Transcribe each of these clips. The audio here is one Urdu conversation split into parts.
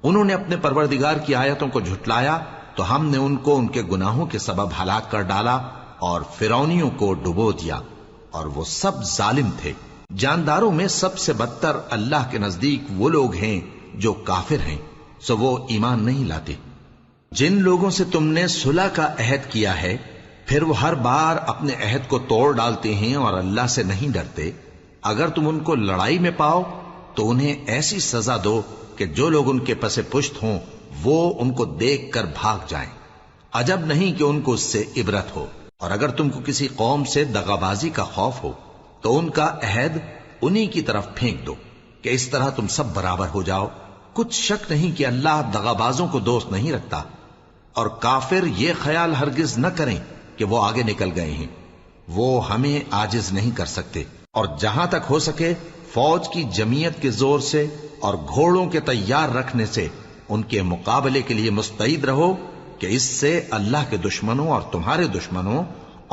انہوں نے اپنے پروردگار کی آیتوں کو جھٹلایا تو ہم نے ان کو ان کے گناہوں کے سبب ہلاک کر ڈالا اور فرعونیوں کو ڈبو دیا، اور وہ سب ظالم تھے۔ جانداروں میں سب سے بدتر اللہ کے نزدیک وہ لوگ ہیں جو کافر ہیں، سو وہ ایمان نہیں لاتے۔ جن لوگوں سے تم نے صلح کا عہد کیا ہے پھر وہ ہر بار اپنے عہد کو توڑ ڈالتے ہیں اور اللہ سے نہیں ڈرتے، اگر تم ان کو لڑائی میں پاؤ تو انہیں ایسی سزا دو کہ جو لوگ ان کے پس پشت ہوں وہ ان کو دیکھ کر بھاگ جائیں۔ عجب نہیں کہ ان کو اس سے عبرت ہو۔ اور اگر تم کو کسی قوم سے دغابازی کا خوف ہو تو ان کا عہد انہی کی طرف پھینک دو کہ اس طرح تم سب برابر ہو جاؤ۔ کچھ شک نہیں کہ اللہ دغابازوں کو دوست نہیں رکھتا، اور کافر یہ خیال ہرگز نہ کریں کہ وہ آگے نکل گئے ہیں، وہ ہمیں عاجز نہیں کر سکتے۔ اور جہاں تک ہو سکے فوج کی جمعیت کے زور سے اور گھوڑوں کے تیار رکھنے سے ان کے مقابلے کے لیے مستعد رہو، کہ اس سے اللہ کے دشمنوں اور تمہارے دشمنوں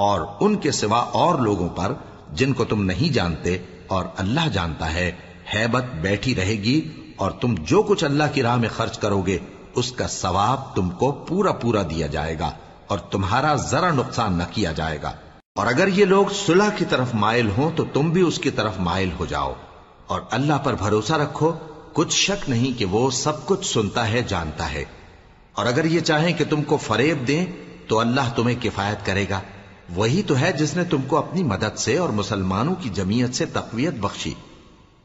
اور ان کے سوا اور لوگوں پر جن کو تم نہیں جانتے اور اللہ جانتا ہے ہیبت بیٹھی رہے گی، اور تم جو کچھ اللہ کی راہ میں خرچ کرو گے اس کا ثواب تم کو پورا پورا دیا جائے گا اور تمہارا ذرا نقصان نہ کیا جائے گا۔ اور اگر یہ لوگ صلح کی طرف مائل ہوں تو تم بھی اس کی طرف مائل ہو جاؤ، اور اللہ پر بھروسہ رکھو، کچھ شک نہیں کہ وہ سب کچھ سنتا ہے، جانتا ہے۔ اور اگر یہ چاہیں کہ تم کو فریب دیں تو اللہ تمہیں کفایت کرے گا، وہی تو ہے جس نے تم کو اپنی مدد سے اور مسلمانوں کی جمعیت سے تقویت بخشی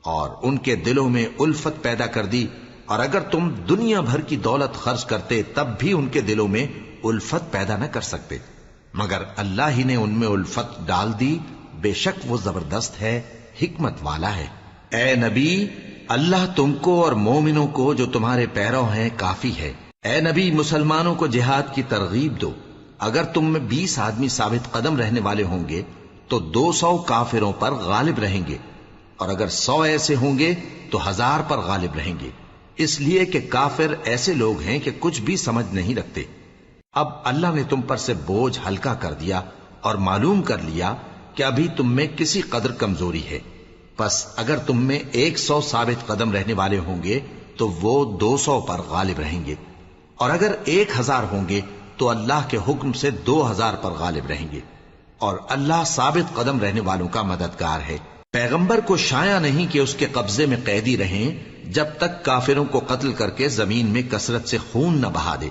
اور ان کے دلوں میں الفت پیدا کر دی، اور اگر تم دنیا بھر کی دولت خرچ کرتے تب بھی ان کے دلوں میں الفت پیدا نہ کر سکتے، مگر اللہ ہی نے ان میں الفت ڈال دی، بے شک وہ زبردست ہے، حکمت والا ہے۔ اے نبی، اللہ تم کو اور مومنوں کو جو تمہارے پیرو ہیں کافی ہے۔ اے نبی، مسلمانوں کو جہاد کی ترغیب دو۔ اگر تم میں 20 آدمی ثابت قدم رہنے والے ہوں گے تو 200 کافروں پر غالب رہیں گے، اور اگر 100 ایسے ہوں گے تو 1000 پر غالب رہیں گے، اس لیے کہ کافر ایسے لوگ ہیں کہ کچھ بھی سمجھ نہیں رکھتے۔ اب اللہ نے تم پر سے بوجھ ہلکا کر دیا اور معلوم کر لیا کہ ابھی تم میں کسی قدر کمزوری ہے، پس اگر تم میں 100 ثابت قدم رہنے والے ہوں گے تو وہ 200 پر غالب رہیں گے، اور اگر 1000 ہوں گے تو اللہ کے حکم سے 2000 پر غالب رہیں گے، اور اللہ ثابت قدم رہنے والوں کا مددگار ہے۔ پیغمبر کو شایع نہیں کہ اس کے قبضے میں قیدی رہیں جب تک کافروں کو قتل کر کے زمین میں کثرت سے خون نہ بہا دے۔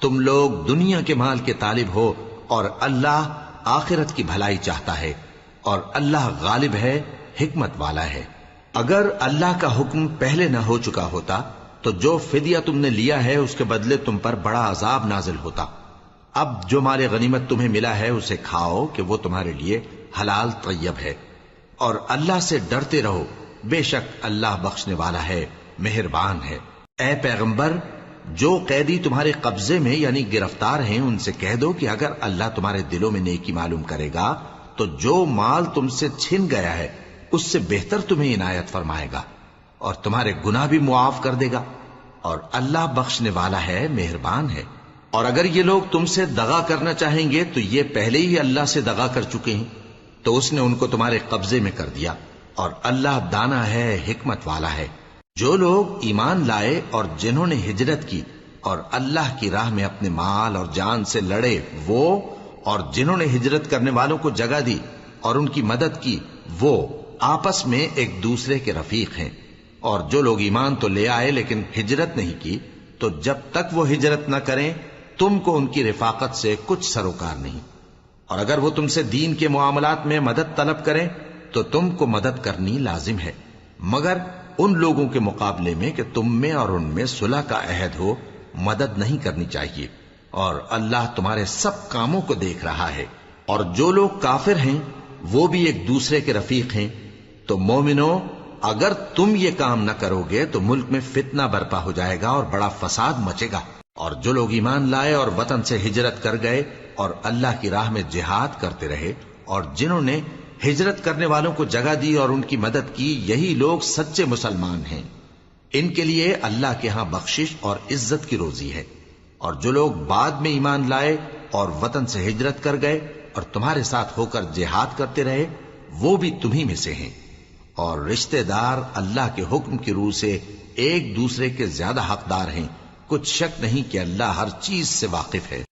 تم لوگ دنیا کے مال کے طالب ہو اور اللہ آخرت کی بھلائی چاہتا ہے، اور اللہ غالب ہے، حکمت والا ہے۔ اگر اللہ کا حکم پہلے نہ ہو چکا ہوتا تو جو فدیہ تم نے لیا ہے اس کے بدلے تم پر بڑا عذاب نازل ہوتا۔ اب جو مال غنیمت تمہیں ملا ہے اسے کھاؤ کہ وہ تمہارے لیے حلال طیب ہے، اور اللہ سے ڈرتے رہو، بے شک اللہ بخشنے والا ہے، مہربان ہے۔ اے پیغمبر، جو قیدی تمہارے قبضے میں یعنی گرفتار ہیں ان سے کہہ دو کہ اگر اللہ تمہارے دلوں میں نیکی معلوم کرے گا تو جو مال تم سے چھن گیا ہے اس سے بہتر تمہیں عنایت فرمائے گا، اور تمہارے گناہ بھی معاف کر دے گا، اور اللہ بخشنے والا ہے، مہربان ہے۔ اور اگر یہ لوگ تم سے دغا کرنا چاہیں گے تو یہ پہلے ہی اللہ سے دغا کر چکے ہیں، تو اس نے ان کو تمہارے قبضے میں کر دیا، اور اللہ دانا ہے، حکمت والا ہے۔ جو لوگ ایمان لائے اور جنہوں نے ہجرت کی اور اللہ کی راہ میں اپنے مال اور جان سے لڑے، وہ اور جنہوں نے ہجرت کرنے والوں کو جگہ دی اور ان کی مدد کی، وہ آپس میں ایک دوسرے کے رفیق ہیں۔ اور جو لوگ ایمان تو لے آئے لیکن ہجرت نہیں کی، تو جب تک وہ ہجرت نہ کریں تم کو ان کی رفاقت سے کچھ سروکار نہیں، اور اگر وہ تم سے دین کے معاملات میں مدد طلب کریں تو تم کو مدد کرنی لازم ہے، مگر ان لوگوں کے مقابلے میں کہ تم میں اور ان میں صلح کا عہد ہو مدد نہیں کرنی چاہیے، اور اللہ تمہارے سب کاموں کو دیکھ رہا ہے۔ اور جو لوگ کافر ہیں وہ بھی ایک دوسرے کے رفیق ہیں، تو مومنوں، اگر تم یہ کام نہ کرو گے تو ملک میں فتنہ برپا ہو جائے گا اور بڑا فساد مچے گا۔ اور جو لوگ ایمان لائے اور وطن سے ہجرت کر گئے اور اللہ کی راہ میں جہاد کرتے رہے، اور جنہوں نے ہجرت کرنے والوں کو جگہ دی اور ان کی مدد کی، یہی لوگ سچے مسلمان ہیں، ان کے لیے اللہ کے ہاں بخشش اور عزت کی روزی ہے۔ اور جو لوگ بعد میں ایمان لائے اور وطن سے ہجرت کر گئے اور تمہارے ساتھ ہو کر جہاد کرتے رہے، وہ بھی تمہیں میں سے ہیں، اور رشتہ دار اللہ کے حکم کی روح سے ایک دوسرے کے زیادہ حقدار ہیں، کچھ شک نہیں کہ اللہ ہر چیز سے واقف ہے۔